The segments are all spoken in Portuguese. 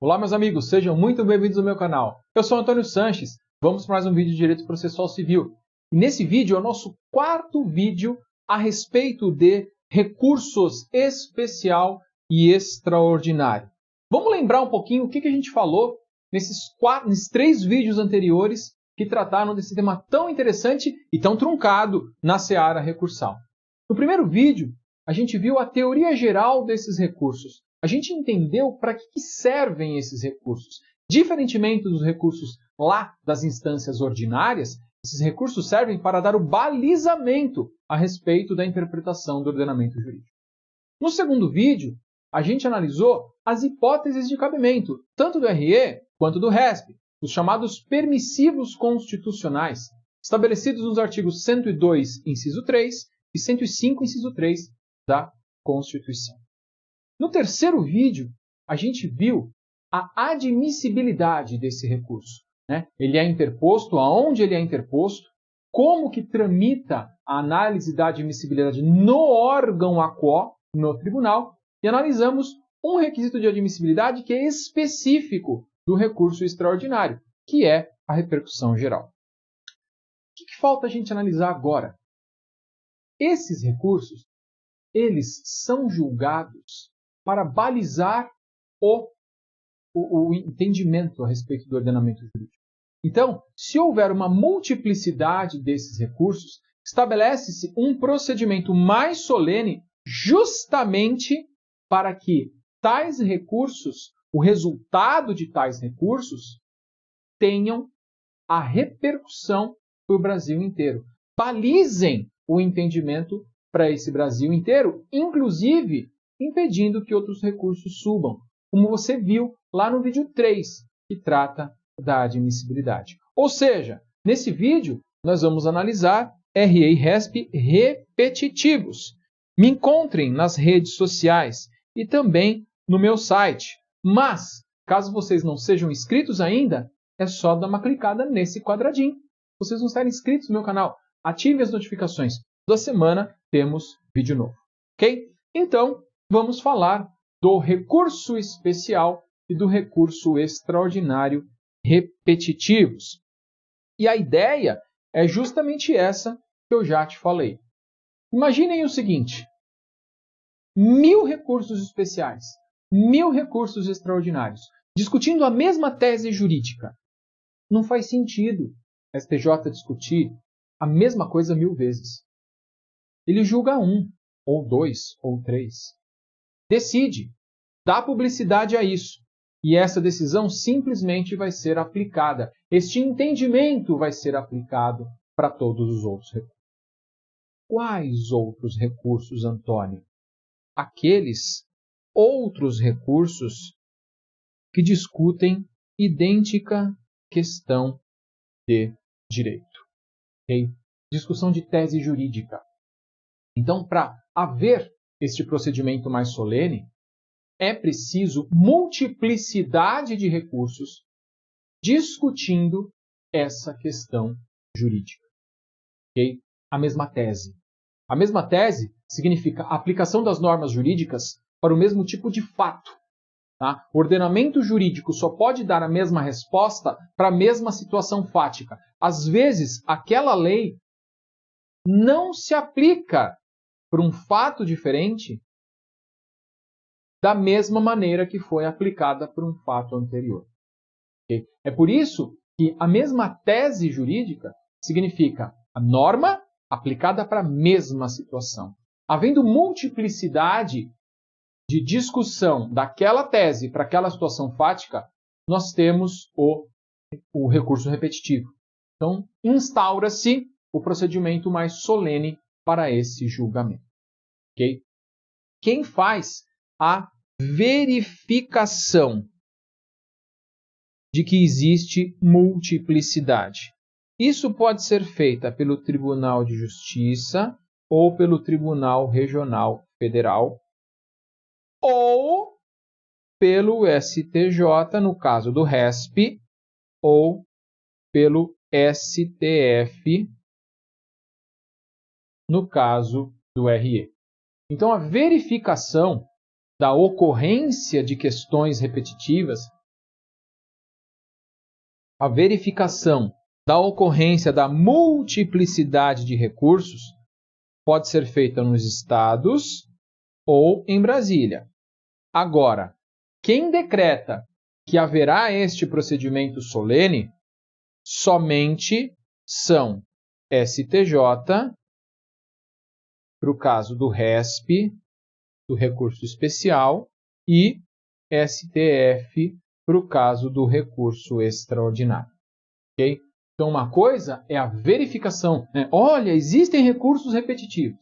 Olá, meus amigos, sejam muito bem-vindos ao meu canal. Eu sou Antônio Sanches, vamos para mais um vídeo de Direito Processual Civil. E nesse vídeo é o nosso quarto vídeo a respeito de recursos especial e extraordinário. Vamos lembrar um pouquinho o que a gente falou nesses 3 vídeos anteriores que trataram desse tema tão interessante e tão truncado na seara recursal. No primeiro vídeo, a gente viu a teoria geral desses recursos. A gente entendeu para que servem esses recursos. Diferentemente dos recursos lá das instâncias ordinárias, esses recursos servem para dar o balizamento a respeito da interpretação do ordenamento jurídico. No segundo vídeo, a gente analisou as hipóteses de cabimento, tanto do RE quanto do RESP, os chamados permissivos constitucionais, estabelecidos nos artigos 102, inciso 3 e 105, inciso 3 da Constituição. No terceiro vídeo, a gente viu a admissibilidade desse recurso. Ele é interposto, aonde ele é interposto, como que tramita a análise da admissibilidade no órgão aquo, no tribunal, e analisamos um requisito de admissibilidade que é específico do recurso extraordinário, que é a repercussão geral. O que falta a gente analisar agora? Esses recursos, eles são julgados para balizar o entendimento a respeito do ordenamento jurídico. Então, se houver uma multiplicidade desses recursos, estabelece-se um procedimento mais solene justamente para que tais recursos, o resultado de tais recursos, tenham a repercussão para o Brasil inteiro. Balizem o entendimento para esse Brasil inteiro, inclusive impedindo que outros recursos subam, como você viu lá no vídeo 3, que trata da admissibilidade. Ou seja, nesse vídeo, nós vamos analisar RE e RESP repetitivos. Me encontrem nas redes sociais e também no meu site. Mas, caso vocês não sejam inscritos ainda, é só dar uma clicada nesse quadradinho. Vocês não estarem inscritos no meu canal, ative as notificações. Toda semana temos vídeo novo. Ok? Então, vamos falar do recurso especial e do recurso extraordinário repetitivos. E a ideia é justamente essa que eu já te falei. Imaginem o seguinte: 1000 recursos especiais, 1000 recursos extraordinários, discutindo a mesma tese jurídica. Não faz sentido a STJ discutir a mesma coisa 1000 vezes. Ele julga 1, ou 2, ou 3. Decide, dá publicidade a isso. E essa decisão simplesmente vai ser aplicada. Este entendimento vai ser aplicado para todos os outros recursos. Quais outros recursos, Antônio? Aqueles outros recursos que discutem idêntica questão de direito. Okay? Discussão de tese jurídica. Então, para haver este procedimento mais solene, é preciso multiplicidade de recursos discutindo essa questão jurídica. Okay? A mesma tese. A mesma tese significa a aplicação das normas jurídicas para o mesmo tipo de fato. Tá? O ordenamento jurídico só pode dar a mesma resposta para a mesma situação fática. Às vezes, aquela lei não se aplica para um fato diferente da mesma maneira que foi aplicada por um fato anterior. Okay? É por isso que a mesma tese jurídica significa a norma aplicada para a mesma situação. Havendo multiplicidade de discussão daquela tese para aquela situação fática, nós temos o recurso repetitivo. Então, instaura-se o procedimento mais solene para esse julgamento. Okay? Quem faz a verificação de que existe multiplicidade? Isso pode ser feita pelo Tribunal de Justiça ou pelo Tribunal Regional Federal ou pelo STJ, no caso do RESP, ou pelo STF, no caso do RE. Então, a verificação da ocorrência de questões repetitivas a verificação da ocorrência da multiplicidade de recursos pode ser feita nos estados ou em Brasília. Agora, quem decreta que haverá este procedimento solene somente são STJ, para o caso do RESP, do recurso especial, e STF, para o caso do recurso extraordinário. Okay? Então, uma coisa é a verificação, né? Olha, existem recursos repetitivos.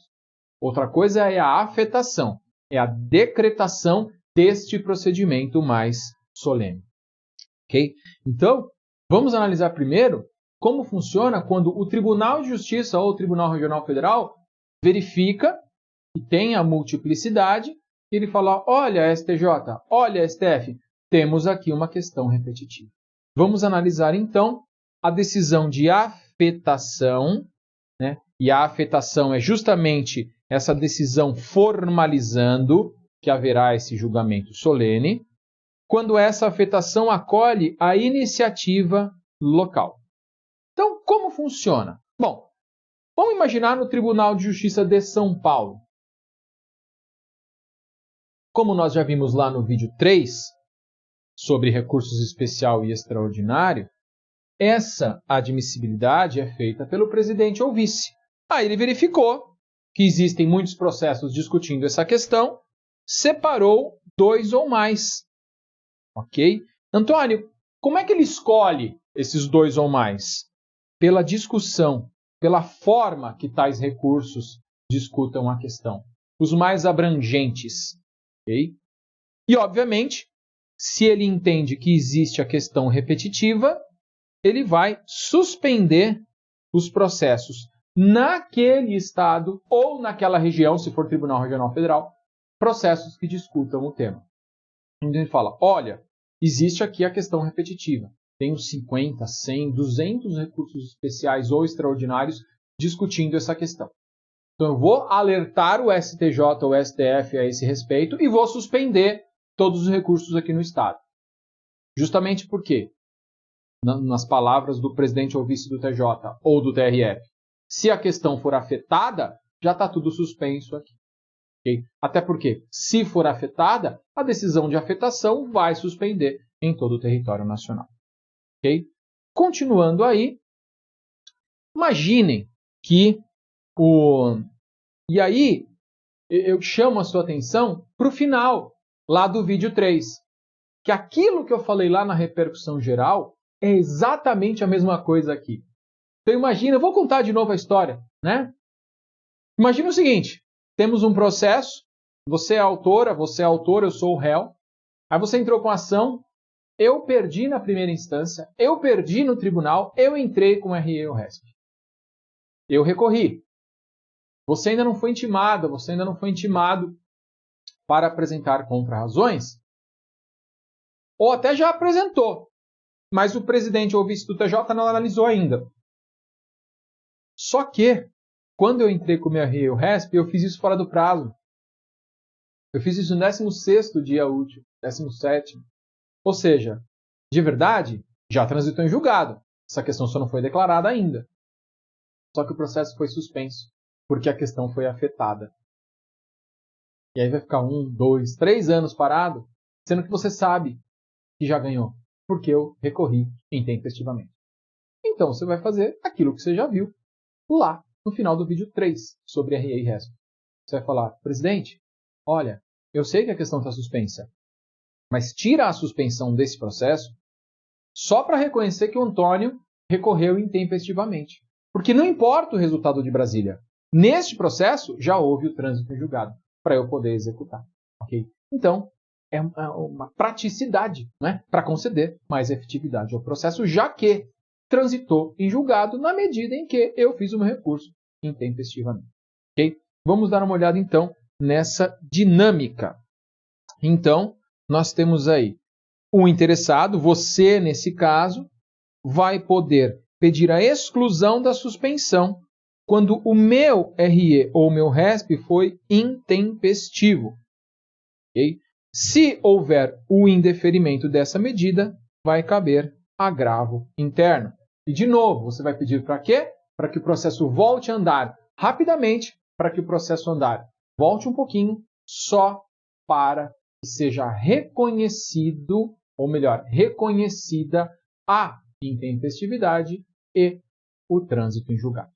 Outra coisa é a afetação, é a decretação deste procedimento mais solene. Okay? Então, vamos analisar primeiro como funciona quando o Tribunal de Justiça ou o Tribunal Regional Federal verifica que tem a multiplicidade e ele fala, olha STJ, olha STF, temos aqui uma questão repetitiva. Vamos analisar então a decisão de afetação, né? E a afetação é justamente essa decisão formalizando que haverá esse julgamento solene, quando essa afetação acolhe a iniciativa local. Então, como funciona? Bom, vamos imaginar no Tribunal de Justiça de São Paulo. Como nós já vimos lá no vídeo 3, sobre recursos especial e extraordinário, essa admissibilidade é feita pelo presidente ou vice. Aí ele verificou que existem muitos processos discutindo essa questão, separou 2 ou mais. Ok? Antônio, como é que ele escolhe esses 2 ou mais? Pela discussão, pela forma que tais recursos discutam a questão. Os mais abrangentes. Okay? E, obviamente, se ele entende que existe a questão repetitiva, ele vai suspender os processos naquele estado ou naquela região, se for Tribunal Regional Federal, processos que discutam o tema. Então ele fala, olha, existe aqui a questão repetitiva. Tenho 50, 100, 200 recursos especiais ou extraordinários discutindo essa questão. Então eu vou alertar o STJ ou o STF a esse respeito e vou suspender todos os recursos aqui no estado. Justamente porque, nas palavras do presidente ou vice do TJ ou do TRF, se a questão for afetada, já está tudo suspenso aqui. Okay? Até porque, se for afetada, a decisão de afetação vai suspender em todo o território nacional. Okay? Continuando aí, imaginem que E aí, eu chamo a sua atenção para o final, lá do vídeo 3. Que aquilo que eu falei lá na repercussão geral é exatamente a mesma coisa aqui. Então imagina, eu vou contar de novo a história, né? Imagina o seguinte, temos um processo, você é a autora, você é autor, eu sou o réu. Aí você entrou com a ação, eu perdi na primeira instância, eu perdi no tribunal, eu entrei com o RE e o RESP. Eu recorri. Você ainda não foi intimada, você ainda não foi intimado para apresentar contra-razões, ou até já apresentou, mas o presidente ou vice do TJ não analisou ainda. Só que, quando eu entrei com o meu RE e o RESP, eu fiz isso fora do prazo. Eu fiz isso no 16º dia útil, 17º. Ou seja, de verdade, já transitou em julgado. Essa questão só não foi declarada ainda. Só que o processo foi suspenso, porque a questão foi afetada. E aí vai ficar 1, 2, 3 anos parado, sendo que você sabe que já ganhou, porque eu recorri intempestivamente. Então você vai fazer aquilo que você já viu lá no final do vídeo 3 sobre RE e RESP. Você vai falar, presidente, olha, eu sei que a questão está suspensa, mas tira a suspensão desse processo só para reconhecer que o Antônio recorreu intempestivamente. Porque não importa o resultado de Brasília. Neste processo, já houve o trânsito em julgado para eu poder executar. Okay? Então, é uma praticidade, né, para conceder mais efetividade ao processo, já que transitou em julgado na medida em que eu fiz o meu recurso intempestivamente. Okay? Vamos dar uma olhada, então, nessa dinâmica. Então, nós temos aí o interessado, você, nesse caso, vai poder pedir a exclusão da suspensão quando o meu RE ou o meu RESP foi intempestivo. Okay? Se houver o indeferimento dessa medida, vai caber agravo interno. E, de novo, você vai pedir para quê? Para que o processo volte a andar rapidamente, para que o processo volte um pouquinho, só para que seja reconhecido, ou melhor, reconhecida a intempestividade e o trânsito em julgado.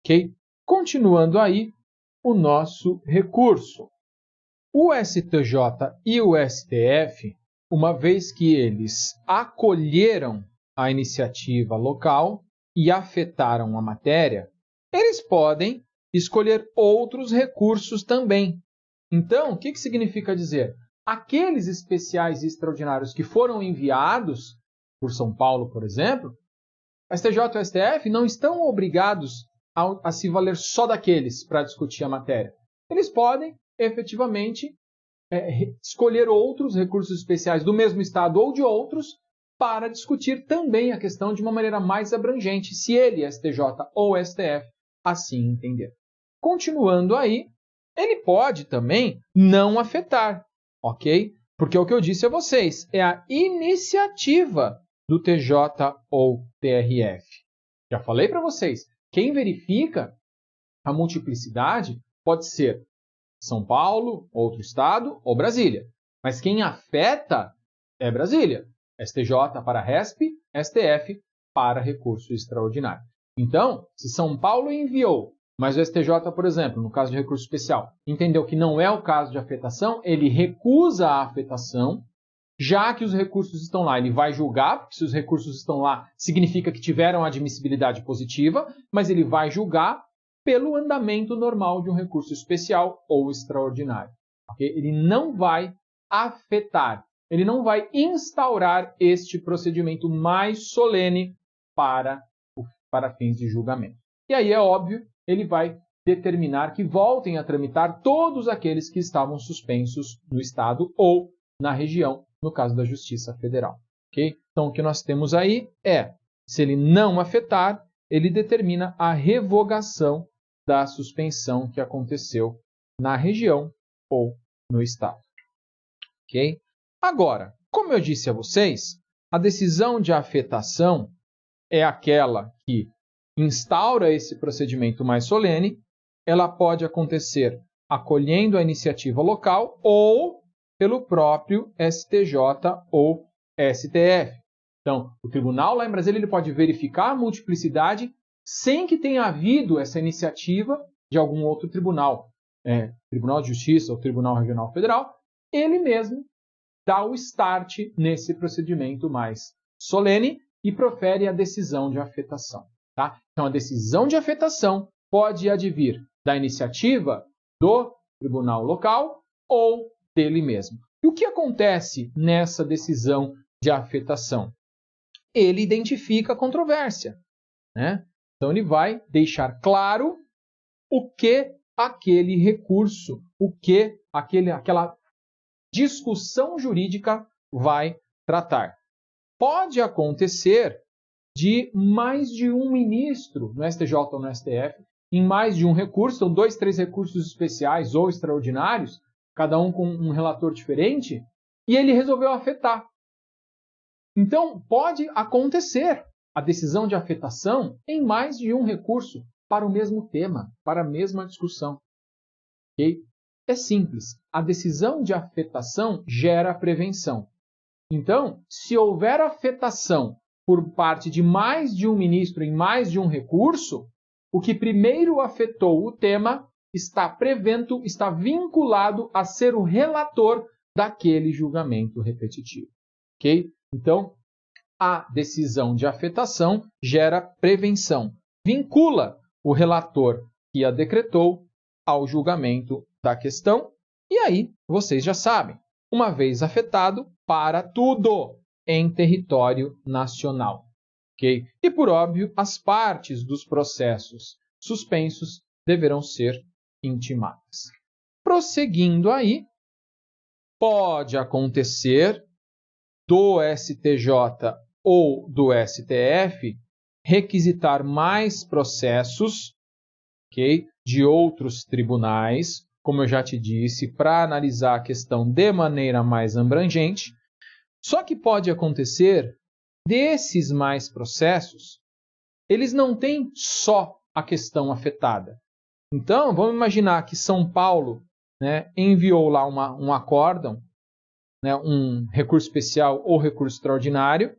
Ok? Continuando aí o nosso recurso. O STJ e o STF, uma vez que eles acolheram a iniciativa local e afetaram a matéria, eles podem escolher outros recursos também. Então, o que significa dizer? Aqueles especiais e extraordinários que foram enviados por São Paulo, por exemplo, a STJ e o STF não estão obrigados a se valer só daqueles para discutir a matéria. Eles podem, efetivamente, escolher outros recursos especiais do mesmo estado ou de outros para discutir também a questão de uma maneira mais abrangente, se ele, STJ ou STF, assim entender. Continuando aí, ele pode também não afetar, ok? Porque o que eu disse a vocês é a iniciativa do TJ ou TRF. Já falei para vocês, quem verifica a multiplicidade pode ser São Paulo, outro estado ou Brasília. Mas quem afeta é Brasília. STJ para RESP, STF para recurso extraordinário. Então, se São Paulo enviou, mas o STJ, por exemplo, no caso de recurso especial, entendeu que não é o caso de afetação, ele recusa a afetação, já que os recursos estão lá. Ele vai julgar, porque se os recursos estão lá, significa que tiveram admissibilidade positiva, mas ele vai julgar pelo andamento normal de um recurso especial ou extraordinário. Okay? Ele não vai afetar, ele não vai instaurar este procedimento mais solene para fins de julgamento. E aí é óbvio, ele vai determinar que voltem a tramitar todos aqueles que estavam suspensos no Estado ou na região, no caso da Justiça Federal. Okay? Então, o que nós temos aí é, se ele não afetar, ele determina a revogação da suspensão que aconteceu na região ou no Estado. Okay? Agora, como eu disse a vocês, a decisão de afetação é aquela que instaura esse procedimento mais solene. Ela pode acontecer acolhendo a iniciativa local ou pelo próprio STJ ou STF. Então, o tribunal lá em Brasília ele pode verificar a multiplicidade sem que tenha havido essa iniciativa de algum outro tribunal, Tribunal de Justiça ou Tribunal Regional Federal, ele mesmo dá o start nesse procedimento mais solene e profere a decisão de afetação. Tá? Então, a decisão de afetação pode advir da iniciativa do tribunal local ou dele mesmo. E o que acontece nessa decisão de afetação? Ele identifica a controvérsia, né? Então, ele vai deixar claro o que aquele recurso, o que aquela discussão jurídica vai tratar. Pode acontecer de mais de um ministro no STJ ou no STF, em mais de um recurso, são 2, 3 recursos especiais ou extraordinários, cada um com um relator diferente, e ele resolveu afetar. Então, pode acontecer a decisão de afetação em mais de um recurso para o mesmo tema, para a mesma discussão. Okay? É simples. A decisão de afetação gera prevenção. Então, se houver afetação por parte de mais de um ministro em mais de um recurso, o que primeiro afetou o tema está prevento, está vinculado a ser o relator daquele julgamento repetitivo. Ok? Então, a decisão de afetação gera prevenção, vincula o relator que a decretou ao julgamento da questão, e aí vocês já sabem, uma vez afetado, para tudo em território nacional. Okay? E, por óbvio, as partes dos processos suspensos deverão ser intimadas. Prosseguindo aí, pode acontecer do STJ ou do STF requisitar mais processos, okay, de outros tribunais, como eu já te disse, para analisar a questão de maneira mais abrangente. Só que pode acontecer desses mais processos, eles não têm só a questão afetada. Então, vamos imaginar que São Paulo, né, enviou lá um acórdão, né, um recurso especial ou recurso extraordinário.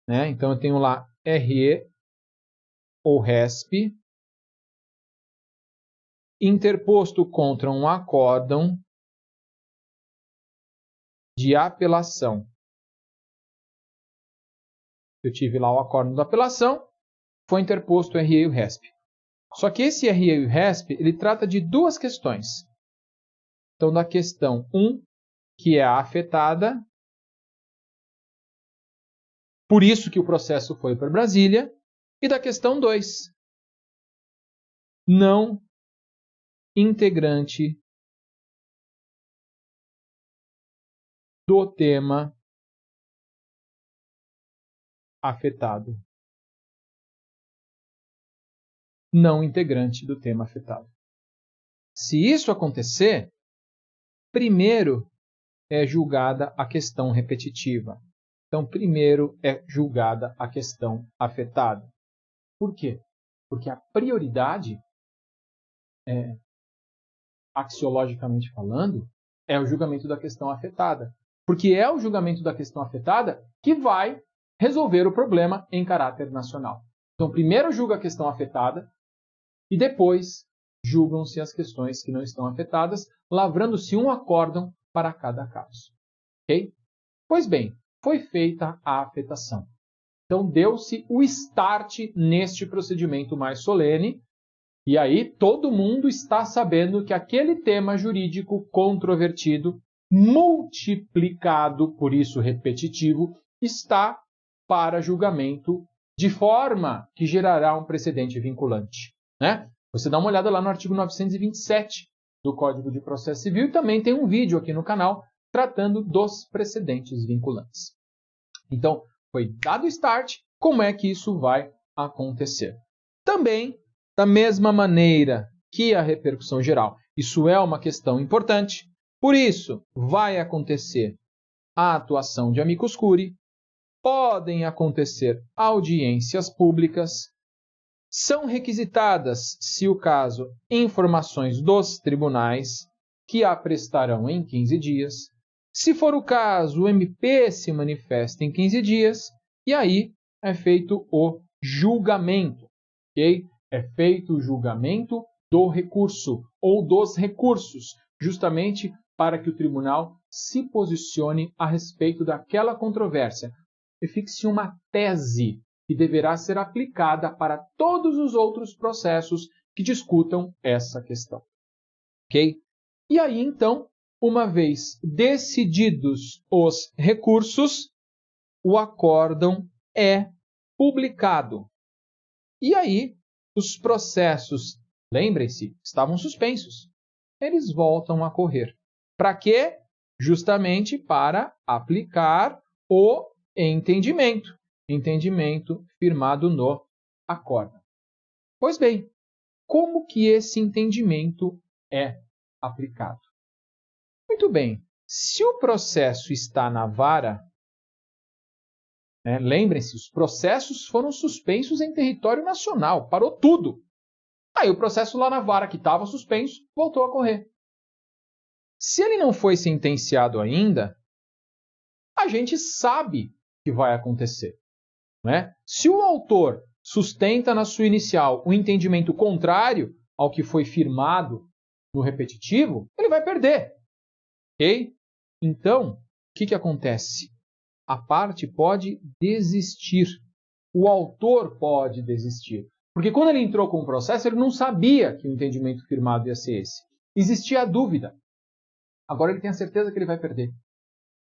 Né? Então, eu tenho lá RE ou RESP, interposto contra um acórdão de apelação. Eu tive lá o acórdão da apelação, foi interposto o RE e o RESP. Só que esse RE e o RESP, ele trata de duas questões. Então, da questão 1, que é a afetada, por isso que o processo foi para Brasília, e da questão 2, não integrante do tema afetado. Não integrante do tema afetado. Se isso acontecer, primeiro é julgada a questão repetitiva. Então, primeiro é julgada a questão afetada. Por quê? Porque a prioridade, axiologicamente falando, é o julgamento da questão afetada. Porque é o julgamento da questão afetada que vai resolver o problema em caráter nacional. Então, primeiro julga a questão afetada e depois julgam-se as questões que não estão afetadas, lavrando-se um acórdão para cada caso. Ok? Pois bem, foi feita a afetação. Então, deu-se o start neste procedimento mais solene, e aí todo mundo está sabendo que aquele tema jurídico controvertido, multiplicado, por isso repetitivo, está para julgamento de forma que gerará um precedente vinculante. Né? Você dá uma olhada lá no artigo 927 do Código de Processo Civil e também tem um vídeo aqui no canal tratando dos precedentes vinculantes. Então, foi dado o start, como é que isso vai acontecer? Também, da mesma maneira que a repercussão geral, isso é uma questão importante, por isso vai acontecer a atuação de amicus curiae, podem acontecer audiências públicas, são requisitadas, se o caso, informações dos tribunais, que a prestarão em 15 dias. Se for o caso, o MP se manifesta em 15 dias, e aí é feito o julgamento. Okay? É feito o julgamento do recurso, ou dos recursos, justamente para que o tribunal se posicione a respeito daquela controvérsia. E fixe uma tese que deverá ser aplicada para todos os outros processos que discutam essa questão. Ok? E aí, então, uma vez decididos os recursos, o acórdão é publicado. E aí, os processos, lembrem-se, estavam suspensos. Eles voltam a correr. Para quê? Justamente para aplicar o entendimento. Entendimento firmado no acórdão. Pois bem, como que esse entendimento é aplicado? Muito bem, se o processo está na vara, lembrem-se, os processos foram suspensos em território nacional, parou tudo. Aí o processo lá na vara que estava suspenso voltou a correr. Se ele não foi sentenciado ainda, a gente sabe que vai acontecer. Né? Se o autor sustenta na sua inicial um entendimento contrário ao que foi firmado no repetitivo, ele vai perder. Ok? Então, o que acontece? A parte pode desistir. O autor pode desistir. Porque quando ele entrou com o processo, ele não sabia que o entendimento firmado ia ser esse. Existia a dúvida. Agora ele tem a certeza que ele vai perder.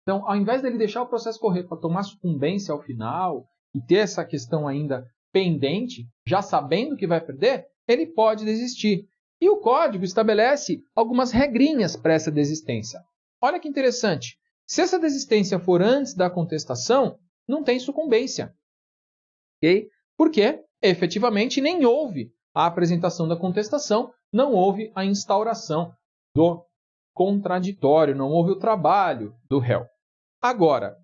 Então, ao invés dele deixar o processo correr para tomar sucumbência ao final e ter essa questão ainda pendente, já sabendo que vai perder, ele pode desistir. E o código estabelece algumas regrinhas para essa desistência. Olha que interessante. Se essa desistência for antes da contestação, não tem sucumbência. Okay? Porque, efetivamente, nem houve a apresentação da contestação, não houve a instauração do contraditório, não houve o trabalho do réu. Agora,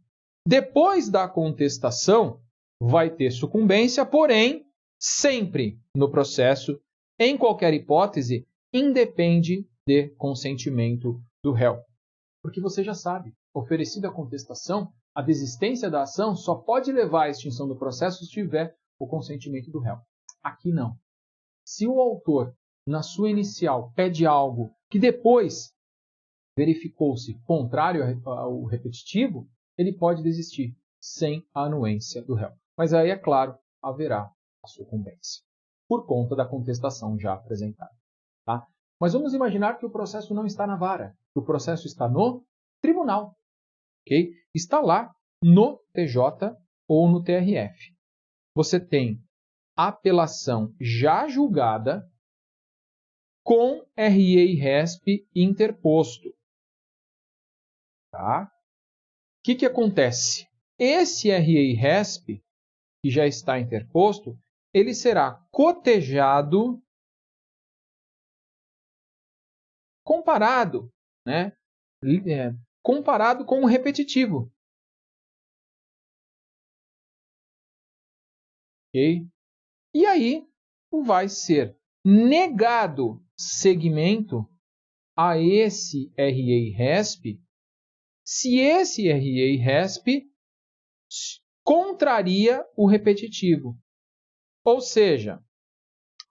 depois da contestação, vai ter sucumbência, porém, sempre no processo, em qualquer hipótese, independe de consentimento do réu. Porque você já sabe, oferecida a contestação, a desistência da ação só pode levar à extinção do processo se tiver o consentimento do réu. Aqui não. Se o autor, na sua inicial, pede algo que depois verificou-se contrário ao repetitivo, ele pode desistir sem a anuência do réu. Mas aí, é claro, haverá a sucumbência, por conta da contestação já apresentada. Tá? Mas vamos imaginar que o processo não está na vara, que o processo está no tribunal. Okay? Está lá no TJ ou no TRF. Você tem apelação já julgada com RE e RESP interposto. Tá? O que acontece? Esse RE e RESP, que já está interposto, ele será cotejado, comparado, né? Comparado com o repetitivo. Okay? E aí vai ser negado seguimento a esse RE e RESP se esse RE e RESP contraria o repetitivo. Ou seja,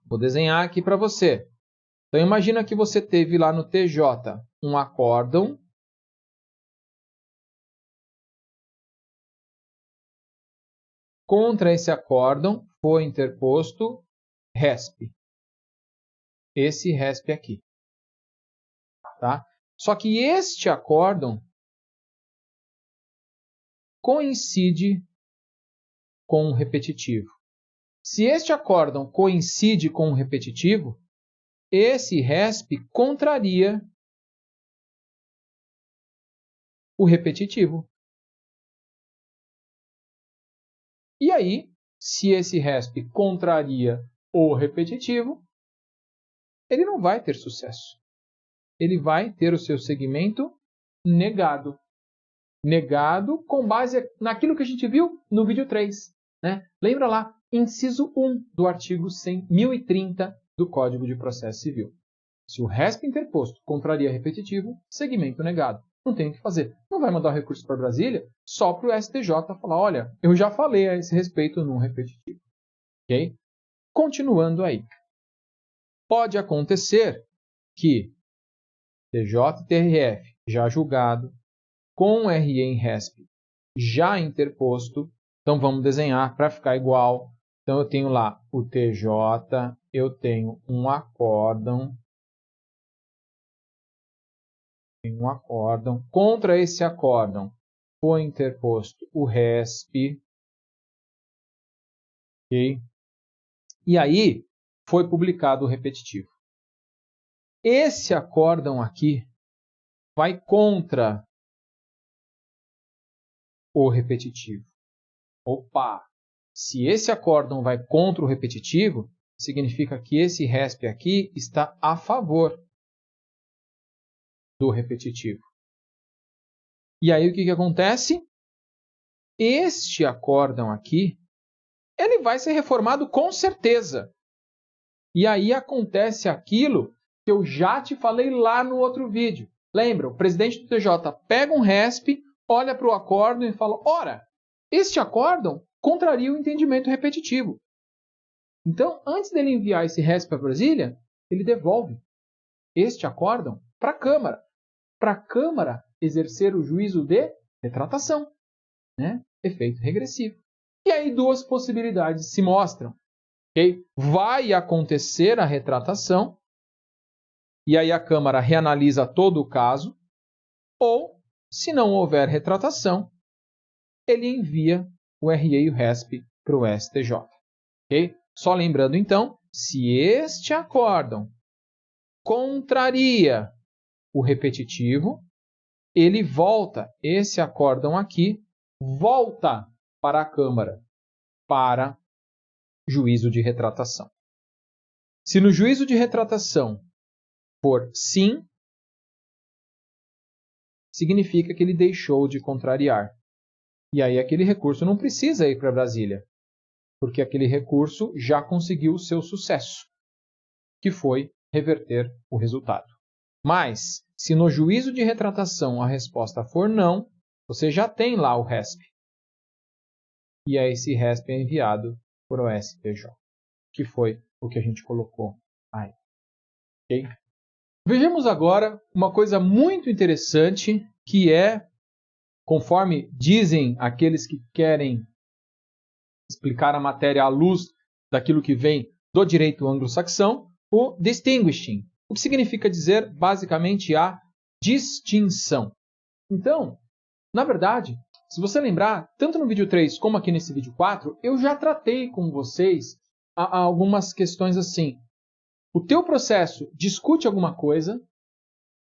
vou desenhar aqui para você. Então, imagina que você teve lá no TJ um acórdão contra esse acórdão foi interposto RESP. Esse RESP aqui. Tá? Só que este acórdão coincide com o repetitivo. Se este acórdão coincide com o repetitivo, esse RESP contraria o repetitivo. E aí, se esse RESP contraria o repetitivo, ele não vai ter sucesso. Ele vai ter o seu segmento negado. Negado com base naquilo que a gente viu no vídeo 3. Né? Lembra lá, inciso 1 do artigo 1030 do Código de Processo Civil. Se o RESP interposto contraria repetitivo, segmento negado. Não tem o que fazer. Não vai mandar o recurso para Brasília só para o STJ falar, olha, eu já falei a esse respeito no repetitivo. Okay? Continuando aí. Pode acontecer que TJ e TRF já julgado, com RE em RESP já interposto, então vamos desenhar para ficar igual. Então eu tenho lá o TJ, eu tenho um acórdão, contra esse acórdão foi interposto o RESP, ok? E aí foi publicado o repetitivo. Esse acórdão aqui vai contra o repetitivo. Opa! Se esse acórdão vai contra o repetitivo, significa que esse RESP aqui está a favor do repetitivo. E aí o que acontece? Este acórdão aqui, ele vai ser reformado com certeza. E aí acontece aquilo que eu já te falei lá no outro vídeo. Lembra? O presidente do TJ pega um RESP, olha para o acórdão e fala, ora, este acórdão contraria o entendimento repetitivo. Então, antes dele enviar esse RESP para Brasília, ele devolve este acórdão para a Câmara. Para a Câmara exercer o juízo de retratação, né? Efeito regressivo. E aí duas possibilidades se mostram. Okay? Vai acontecer a retratação, e aí a Câmara reanalisa todo o caso, ou, se não houver retratação, ele envia o RE e o RESP para o STJ. Okay? Só lembrando, então, se este acórdão contraria o repetitivo, ele volta, esse acórdão aqui, volta para a Câmara, para juízo de retratação. Se no juízo de retratação for sim, significa que ele deixou de contrariar. E aí aquele recurso não precisa ir para Brasília. porque aquele recurso já conseguiu o seu sucesso, que foi reverter o resultado. Mas, se no juízo de retratação a resposta for não, você já tem lá o RESP. E aí esse RESP é enviado para o STJ, que foi o que a gente colocou aí. Okay? Vejamos agora uma coisa muito interessante, que é, conforme dizem aqueles que querem explicar a matéria à luz daquilo que vem do direito anglo-saxão, o distinguishing, o que significa dizer basicamente a distinção. Então, na verdade, se você lembrar, tanto no vídeo 3 como aqui nesse vídeo 4, eu já tratei com vocês algumas questões assim. O teu processo discute alguma coisa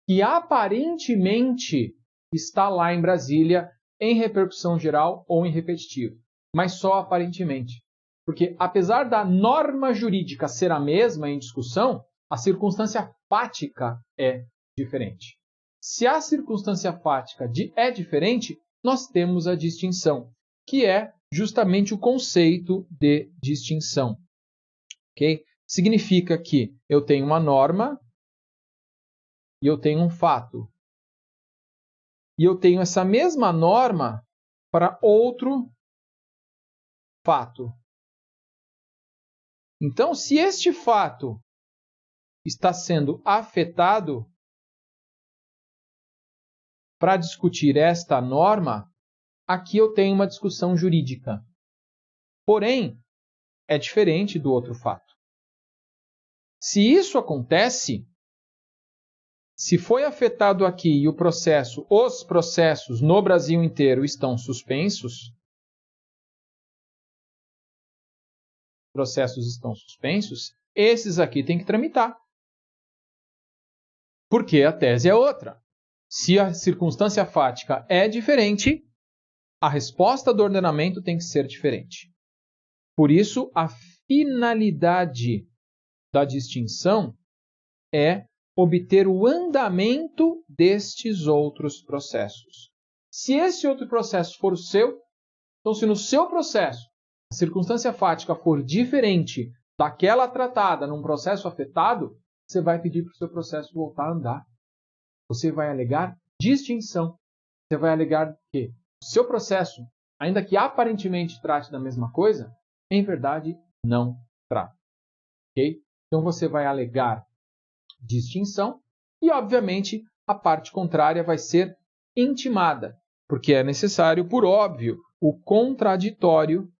que aparentemente está lá em Brasília em repercussão geral ou em repetitivo, mas só aparentemente. Porque apesar da norma jurídica ser a mesma em discussão, a circunstância fática é diferente. Se a circunstância fática é diferente, nós temos a distinção, que é justamente o conceito de distinção. Okay? Significa que eu tenho uma norma e eu tenho um fato. E eu tenho essa mesma norma para outro fato. Então, se este fato está sendo afetado, para discutir esta norma, aqui eu tenho uma discussão jurídica. Porém, é diferente do outro fato. Se isso acontece, se foi afetado aqui e os processos no Brasil inteiro estão suspensos, esses aqui têm que tramitar. Porque a tese é outra. Se a circunstância fática é diferente, a resposta do ordenamento tem que ser diferente. Por isso, a finalidade da distinção é obter o andamento destes outros processos. Se esse outro processo for o seu, então se no seu processo a circunstância fática for diferente daquela tratada num processo afetado, você vai pedir para o seu processo voltar a andar. Você vai alegar distinção. Você vai alegar que o seu processo, ainda que aparentemente trate da mesma coisa, em verdade não trata. Okay? Então você vai alegar distinção e, obviamente, a parte contrária vai ser intimada, porque é necessário, por óbvio, o contraditório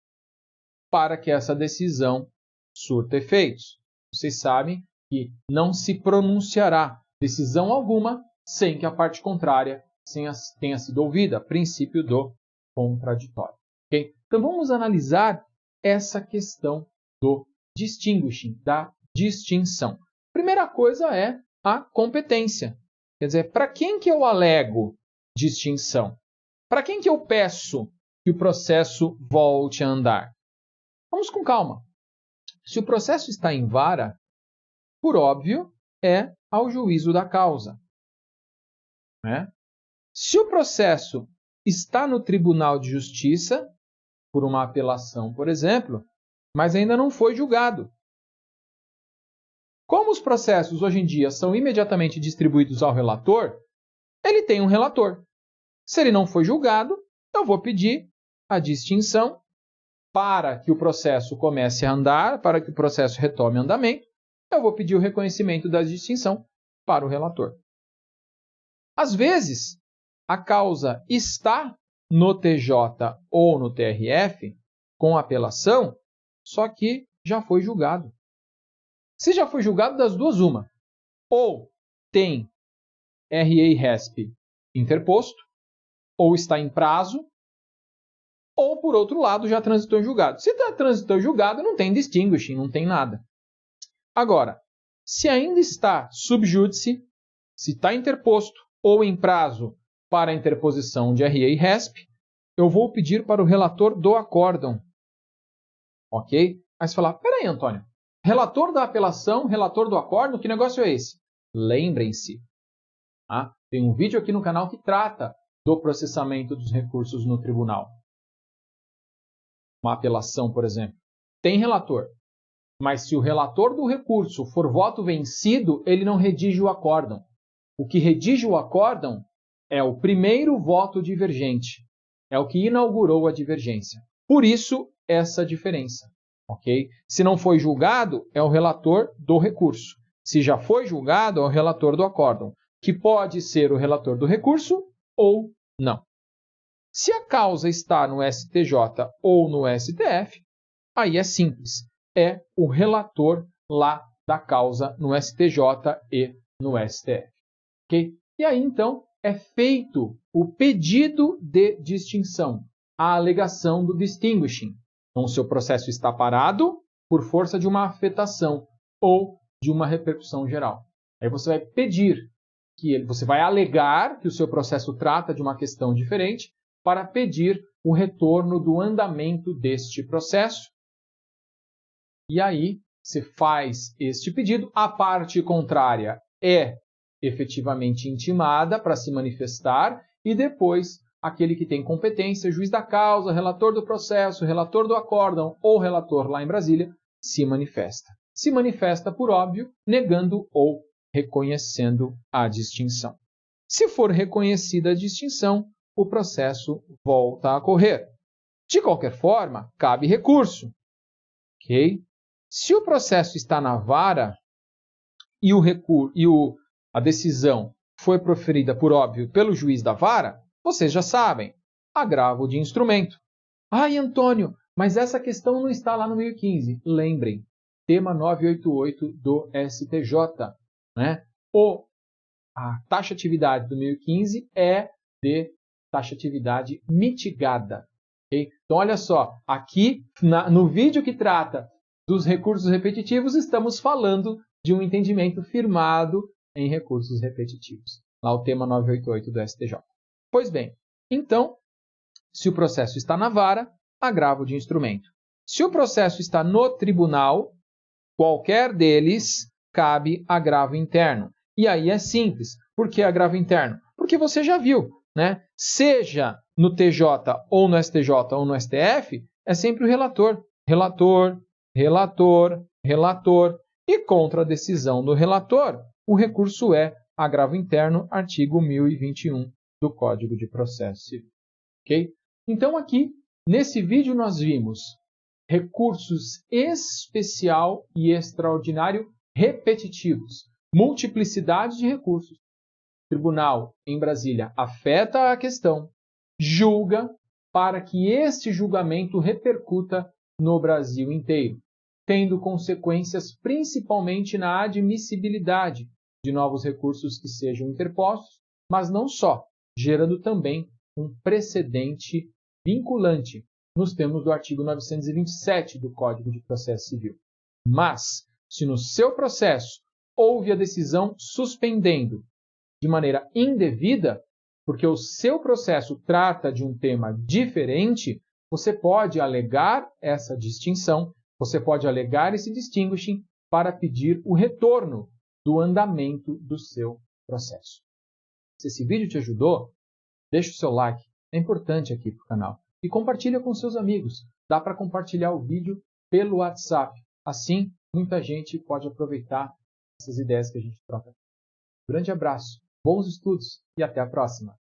para que essa decisão surta efeitos. Vocês sabem que não se pronunciará decisão alguma sem que a parte contrária tenha sido ouvida, princípio do contraditório. Okay? Então vamos analisar essa questão do distinguishing, da distinção. Primeira coisa é a competência. Quer dizer, para quem que eu alego distinção? Para quem que eu peço que o processo volte a andar? Vamos com calma. Se o processo está em vara, por óbvio, é ao juízo da causa. Né? Se o processo está no Tribunal de Justiça, por uma apelação, por exemplo, mas ainda não foi julgado. Como os processos hoje em dia são imediatamente distribuídos ao relator, ele tem um relator. Se ele não foi julgado, eu vou pedir a distinção para que o processo comece a andar, para que o processo retome andamento, eu vou pedir o reconhecimento da distinção para o relator. Às vezes, a causa está no TJ ou no TRF com apelação, só que já foi julgado. Se já foi julgado, das duas, uma. Ou tem RA e RESP interposto, ou está em prazo, ou, por outro lado, já transitou em julgado. Se transitou em julgado, não tem distinguishing, não tem nada. Agora, se ainda está sub judice, se está interposto ou em prazo para a interposição de RA e RESP, eu vou pedir para o relator do acórdão. Ok? Aí você fala, peraí, Antônio, relator da apelação, relator do acórdão, que negócio é esse? Lembrem-se, tá? Tem um vídeo aqui no canal que trata do processamento dos recursos no tribunal. Uma apelação, por exemplo. tem relator. Mas se o relator do recurso for voto vencido, ele não redige o acórdão. O que redige o acórdão é o primeiro voto divergente. É o que inaugurou a divergência. Por isso, essa diferença. Okay? Se não foi julgado, é o relator do recurso. Se já foi julgado, é o relator do acórdão, que pode ser o relator do recurso ou não. Se a causa está no STJ ou no STF, aí é simples. É o relator lá da causa no STJ e no STF. Okay? E aí, então, é feito o pedido de distinção, a alegação do distinguishing. Então, o seu processo está parado por força de uma afetação ou de uma repercussão geral. Aí você vai pedir você vai alegar que o seu processo trata de uma questão diferente para pedir o retorno do andamento deste processo. E aí você faz este pedido, a parte contrária é efetivamente intimada para se manifestar e depois aquele que tem competência, juiz da causa, relator do processo, relator do acórdão ou relator lá em Brasília, se manifesta. Se manifesta, por óbvio, negando ou reconhecendo a distinção. Se for reconhecida a distinção, o processo volta a correr. De qualquer forma, cabe recurso. Okay? Se o processo está na vara e a decisão foi proferida, por óbvio, pelo juiz da vara, vocês já sabem, agravo de instrumento. Ai, Antônio, mas essa questão não está lá no 1015. Lembrem, tema 988 do STJ. Né? A taxatividade do 1015 é de taxatividade mitigada. Okay? Então, olha só, aqui no vídeo que trata dos recursos repetitivos, estamos falando de um entendimento firmado em recursos repetitivos. Lá o tema 988 do STJ. Pois bem, então, se o processo está na vara, agravo de instrumento. Se o processo está no tribunal, qualquer deles cabe agravo interno. E aí é simples. Por que agravo interno? Porque você já viu, né? Seja no TJ ou no STJ ou no STF, é sempre o relator. Relator, relator, relator. E contra a decisão do relator, o recurso é agravo interno, artigo 1021 do Código de Processo Civil. Okay? Então aqui, nesse vídeo nós vimos recursos especial e extraordinário repetitivos, multiplicidade de recursos. O tribunal em Brasília afeta a questão, julga para que este julgamento repercuta no Brasil inteiro, tendo consequências principalmente na admissibilidade de novos recursos que sejam interpostos, mas não só, gerando também um precedente vinculante nos termos do artigo 927 do Código de Processo Civil. Mas, se no seu processo houve a decisão suspendendo de maneira indevida, porque o seu processo trata de um tema diferente, você pode alegar essa distinção, você pode alegar esse distinguishing para pedir o retorno do andamento do seu processo. Se esse vídeo te ajudou, deixa o seu like, é importante aqui para o canal. E compartilha com seus amigos. Dá para compartilhar o vídeo pelo WhatsApp. Assim, muita gente pode aproveitar essas ideias que a gente troca. Grande abraço, bons estudos e até a próxima!